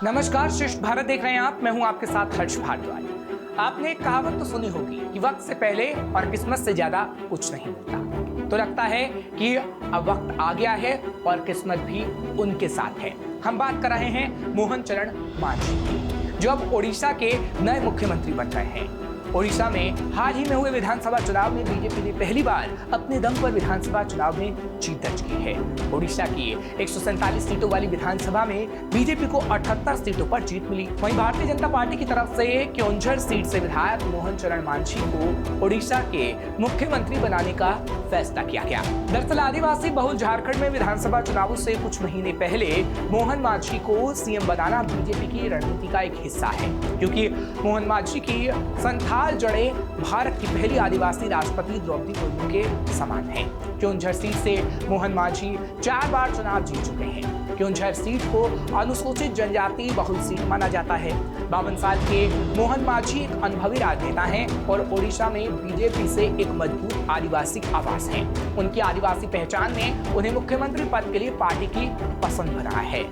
नमस्कार, श्रेष्ठ भारत देख रहे हैं आप। मैं हूं आपके साथ हर्ष भारद्वाज। आपने एक कहावत तो सुनी होगी कि वक्त से पहले और किस्मत से ज्यादा कुछ नहीं मिलता। तो लगता है कि अब वक्त आ गया है और किस्मत भी उनके साथ है। हम बात कर रहे हैं मोहन चरण मांझी की, जो अब ओडिशा के नए मुख्यमंत्री बन रहे हैं। ओडिशा में हाल ही में हुए विधानसभा चुनाव में बीजेपी ने पहली बार अपने दम पर विधानसभा चुनाव में जीत दर्ज की है। ओडिशा की 147 सीटों वाली विधानसभा में बीजेपी को 78 सीटों पर जीत मिली। वहीं भारतीय जनता पार्टी की तरफ से क्योंझर सीट से विधायक मोहन चरण मांझी को ओडिशा के मुख्यमंत्री बनाने का फैसला किया गया। दरअसल आदिवासी बहुल झारखंड में विधानसभा चुनावों से कुछ महीने पहले मोहन मांझी को सीएम बनाना बीजेपी की रणनीति का एक हिस्सा है, क्योंकि मोहन मांझी की संथाल जड़ें भारत की पहली आदिवासी राष्ट्रपति द्रौपदी मुर्मू के समान हैं। क्योंझर सीट से मोहन मांझी 4 बार चुनाव जीत चुके हैं। क्योंझर सीट को अनुसूचित जनजाति बहुल सीट माना जाता है। 52 साल के मोहन मांझी एक अनुभवी राजनेता हैं और ओडिशा में बीजेपी से एक मजबूत आदिवासी आवाज है। उनकी आदिवासी पहचान ने उन्हें मुख्यमंत्री पद के लिए पार्टी की पसंद बना है।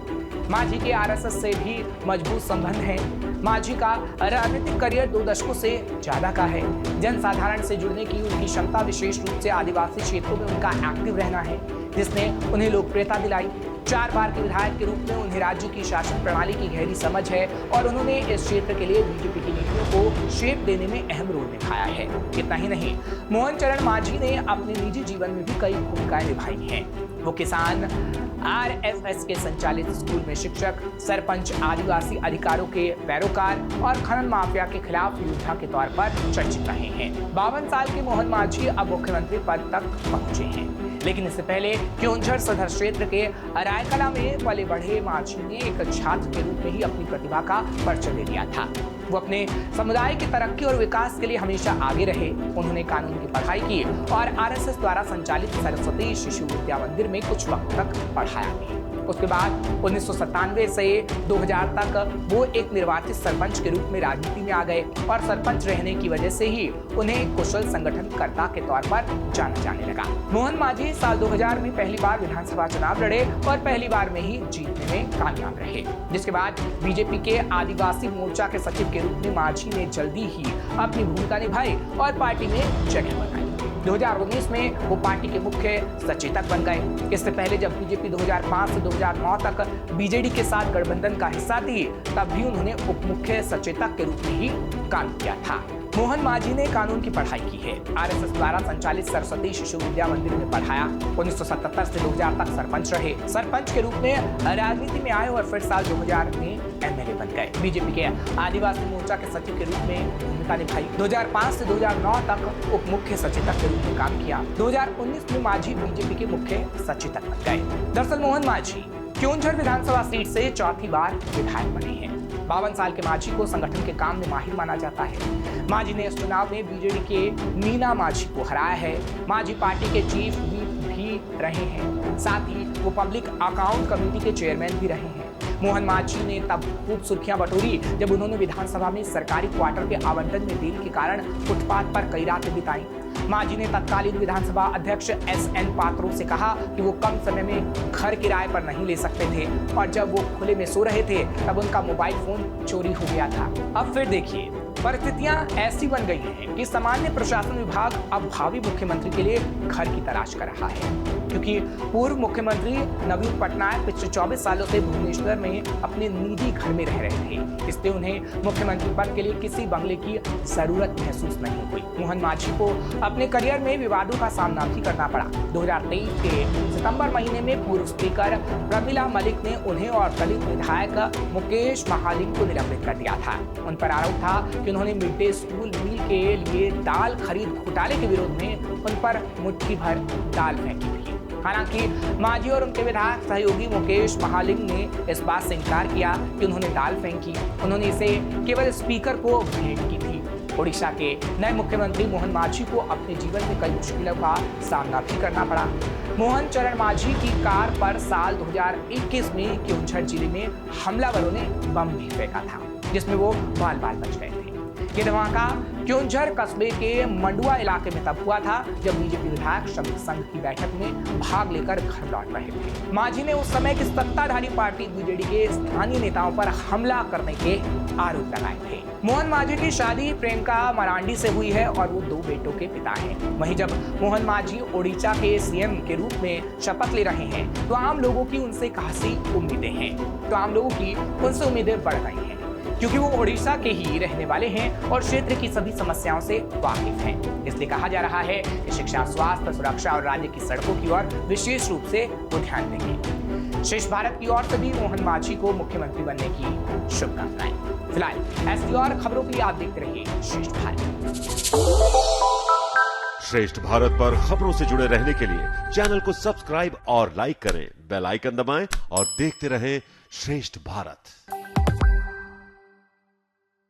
मांझी के आरएसएस से भी मजबूत संबंध है। मांझी का राजनीतिक करियर 2 दशकों से ज्यादा का है। जनसाधारण से जुड़ने की उनकी क्षमता, विशेष रूप से आदिवासी क्षेत्रों में उनका एक्टिव रहना है, जिसने उन्हें लोकप्रियता दिलाई। 4 बार के विधायक के रूप में उन्हें राज्य की शासन प्रणाली की गहरी समझ है और उन्होंने इस क्षेत्र के लिए बीजेपी की नीतियों को शेप देने में अहम रोल निभाया है। इतना ही नहीं, मोहन चरण मांझी ने अपने निजी जीवन में भी कई भूमिकाएं निभाई हैं। वो किसान, आरएसएस के संचालित स्कूल में शिक्षक, सरपंच, आदिवासी अधिकारों के पैरोकार और खनन माफिया के खिलाफ योद्धा के तौर पर चर्चित रहे हैं। 52 साल के मोहन मांझी अब मुख्यमंत्री पद तक पहुंचे हैं, लेकिन इससे पहले क्योंझर सदर क्षेत्र के रायकला में पले बढ़े मांझी ने एक छात्र के रूप में ही अपनी प्रतिभा का परिचय दे दिया था। वो अपने समुदाय की तरक्की और विकास के लिए हमेशा आगे रहे। उन्होंने कानून की पढ़ाई की और आरएसएस द्वारा संचालित सरस्वती शिशु विद्या मंदिर में कुछ वक्त तक पढ़ाया भी। उसके बाद 1997 से 2000 तक वो एक निर्वाचित सरपंच के रूप में राजनीति में आ गए और सरपंच रहने की वजह से ही उन्हें कुशल संगठनकर्ता के तौर पर जाना जाने लगा। मोहन मांझी साल 2000 में पहली बार विधानसभा चुनाव लड़े और पहली बार में ही जीतने में कामयाब रहे, जिसके बाद बीजेपी के आदिवासी मोर्चा के सचिव के रूप में मांझी ने जल्दी ही अपनी भूमिका निभाई और पार्टी में जगह बनाई। 2019 में वो पार्टी के मुख्य सचेतक बन गए। इससे पहले जब बीजेपी 2005 से 2009 तक बीजेडी के साथ गठबंधन का हिस्सा थी, तब भी उन्होंने उप मुख्य सचेतक के रूप में ही काम किया था। मोहन मांझी ने कानून की पढ़ाई की है। आरएसएस द्वारा संचालित सरस्वती शिशु विद्या मंदिर में पढ़ाया। 1977 से 2000 तक सरपंच रहे। सरपंच के रूप में राजनीति में आए और फिर साल 2000 में एमएलए बन गए। बीजेपी के आदिवासी मोर्चा के सचिव के रूप में भूमिका निभाई। 2005 से 2009 तक उप मुख्य सचेतक के रूप में काम किया। 2019 में मांझी बीजेपी के मुख्य सचेतक बन गए। दरअसल मोहन मांझी क्योंझर विधानसभा सीट से 4थी बार विधायक बने हैं। 52 साल के मांझी को संगठन के काम में माहिर माना जाता है। मांझी ने इस चुनाव में बीजेडी के मीना मांझी को हराया है। मांझी पार्टी के चीफ व्हिप भी रहे हैं, साथ ही वो पब्लिक अकाउंट कमेटी के चेयरमैन भी रहे हैं। मोहन मांझी ने तब खूब सुर्खियां बटोरी जब उन्होंने विधानसभा में सरकारी क्वार्टर के आवंटन में देरी के कारण फुटपाथ पर कई रातें बिताई। मांझी ने तत्कालीन विधानसभा अध्यक्ष एसएन पात्रो से कहा कि वो कम समय में घर किराए पर नहीं ले सकते थे और जब वो खुले में सो रहे थे तब उनका मोबाइल फोन चोरी हो गया था। अब फिर देखिए, परिस्थितियां ऐसी बन गई हैं कि सामान्य प्रशासन विभाग अब भावी मुख्यमंत्री के लिए घर की तलाश कर रहा है, क्योंकि पूर्व मुख्यमंत्री नवीन पटनायक पिछले 24 सालों से भुवनेश्वर में अपने निजी घर में रह रहे थे, इसलिए उन्हें मुख्यमंत्री पद के लिए किसी बंगले की जरूरत महसूस नहीं हुई। मोहन मांझी को अपने करियर में विवादों का सामना भी करना पड़ा। 2023 के सितंबर महीने में पूर्व स्पीकर प्रमिला मलिक ने उन्हें और दलित विधायक मुकेश महालिंग को निलंबित कर दिया था। उन पर आरोप था कि उन्होंने मिड डे स्कूल मील के लिए दाल खरीद घोटाले के विरोध में उन पर मुट्ठी भर दाल फेंकी थी। हालांकि मांझी और उनके विधायक सहयोगी मुकेश महालिंग ने इस बात से इनकार किया कि उन्होंने दाल फेंकी। उन्होंने इसे केवल स्पीकर को भेंट की थी। ओडिशा के नए मुख्यमंत्री मोहन मांझी को अपने जीवन में कई मुश्किलों का सामना भी करना पड़ा। मोहन चरण मांझी की कार पर साल 2021 में क्योंझर जिले में हमलावरों ने बम भी फेंका था, जिसमें वो बाल बाल बच गए थे। ये धमाका क्योंझर कस्बे के मंडुआ इलाके में तब हुआ था जब बीजेपी विधायक श्रमिक संघ की बैठक में भाग लेकर घर लौट रहे थे। मांझी ने उस समय की सत्ताधारी पार्टी बीजेडी के स्थानीय नेताओं पर हमला करने के आरोप लगाए थे। मोहन मांझी की शादी प्रियंका मरांडी से हुई है और वो 2 बेटों के पिता हैं। वहीं जब मोहन मांझी ओडिशा के सीएम के रूप में शपथ ले रहे हैं तो आम लोगों की उनसे खासी उम्मीदें हैं। उनसे उम्मीदें बढ़ गई हैं क्योंकि वो ओडिशा के ही रहने वाले हैं और क्षेत्र की सभी समस्याओं से वाकिफ हैं। इसलिए कहा जा रहा है कि शिक्षा, स्वास्थ्य, सुरक्षा और राज्य की सड़कों की ओर विशेष रूप से वो ध्यान देंगे। शेष भारत की ओर से भी मोहन मांझी को मुख्यमंत्री बनने की शुभकामनाएं। फिलहाल ऐसी और खबरों के लिए आप देखते रहिए श्रेष्ठ भारत। श्रेष्ठ भारत पर खबरों से जुड़े रहने के लिए चैनल को सब्सक्राइब और लाइक करें, बेल आइकन दबाएं और देखते रहें श्रेष्ठ भारत।